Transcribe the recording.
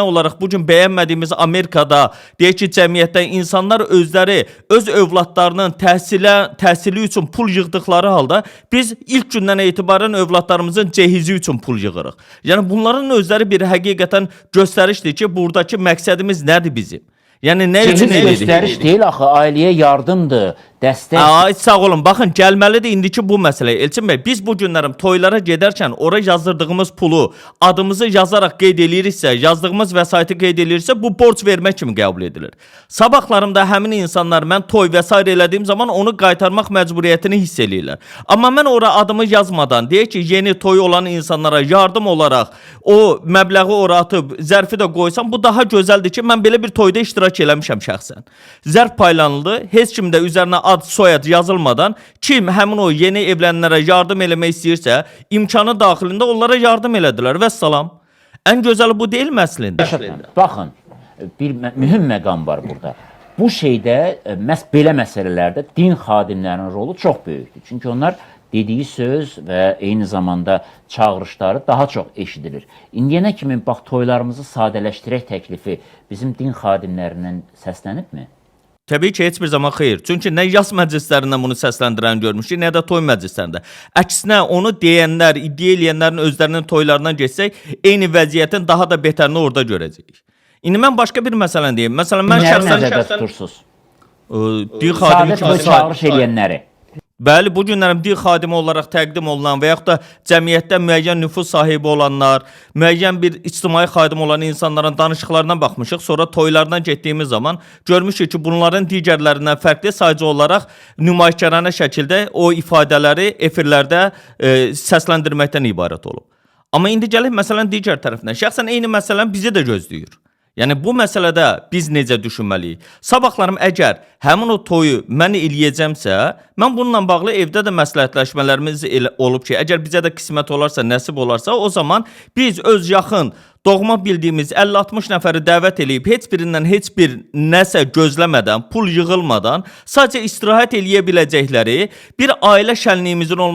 Olarak bugün bəyənmədiyimiz Amerikada deyək ki, cəmiyyətdə insanlar özləri öz övladlarının təhsili üçün pul yığdıqları halda biz ilk gündən etibarən övladlarımızın cehizi üçün pul yığırıq. Yəni bunların özləri bir həqiqətən göstərişdir ki, buradakı məqsədimiz nədir bizim? Yəni nə üçün Cehiz göstəriş deyil axı, ailəyə yardımdır, dəstək. Ay, sağ olun. Baxın, gəlməlidir indiki bu məsələ. Elçin bəy, biz bu günlərim toylara gedərkən ora yazdırdığımız pulu adımızı yazaraq qeyd eləyiriksə, yazdığımız vəsaiti qeyd eləyirsə, bu borc vermək kimi qəbul edilir. Sabahlarımda həmin insanlar mən toy və s. elədiyim zaman onu qaytarmaq məcburiyyətini hiss eləyirlər. Amma mən ora adımı yazmadan, deyək ki, yeni toy olan insanlara yardım olaraq o məbləği ora atıb, zərfi də qoysam, bu daha gözəldir ki, mən belə bir toyda iştirak eləmişəm şəxsən. Zərf paylanıldı, heç kim də üzərinə ad, soyad yazılmadan kim həmin o yeni evlənənlərə yardım eləmək istəyirsə, imkanı daxilində onlara yardım elədilər və salam. Ən gözəli bu deyil mi əslində? Baxın, bir mühüm məqam var burada. Bu şeydə, məhz belə məsələlərdə din xadimlərinin rolu çox böyükdür. Çünki onlar dediyi söz və eyni zamanda çağırışları daha çox eşidilir. İndiyənə kimi bax, toylarımızı sadələşdirək təklifi bizim din xadimlərindən səslənibmi? Təbii ki, heç bir zaman xeyr. Çünki nə yas məclislərindən bunu səsləndirən görmüşük, nə də toy məclislərində. Əksinə, onu deyənlər, iddia eləyənlərin özlərinin toylarından geçsək, eyni vəziyyətin daha da betərini orada görəcəyik. İndi mən başqa bir məsələn deyim. Məsələn, mən nəzərdə tutursunuz? Din xadimi Sadət çağırış eləyənləri. Bəli, bu günlərim din xadimi olaraq təqdim olunan və yaxud da cəmiyyətdə müəyyən nüfuz sahibi olanlar, müəyyən bir ictimai xadim olan insanların danışıqlarına baxmışıq. Sonra toylardan getdiyimiz zaman görmüşük ki, bunların digərlərindən fərqli sadəcə olaraq nümayişkaranə şəkildə o ifadələri efirlərdə səsləndirməkdən ibarət olub. Amma indi gələk məsələn digər tərəfindən. Şəxsən eyni məsələn bizi də gözləyir. Yəni bu məsələdə biz necə düşünməliyik? Sabahlarım əgər həmin o toyu mən eləyəcəmsə, mən bununla bağlı evdə də məsləhətləşmələrimiz olub ki, əgər bizə də qismət olarsa, nəsib olarsa, o zaman biz öz yaxın doğma bildiyimiz 50-60 nəfəri dəvət eləyib, heç birindən heç bir nəsə gözləmədən, pul yığılmadan, sadəcə istirahət eləyə biləcəkləri bir ailə şənliyimizin olması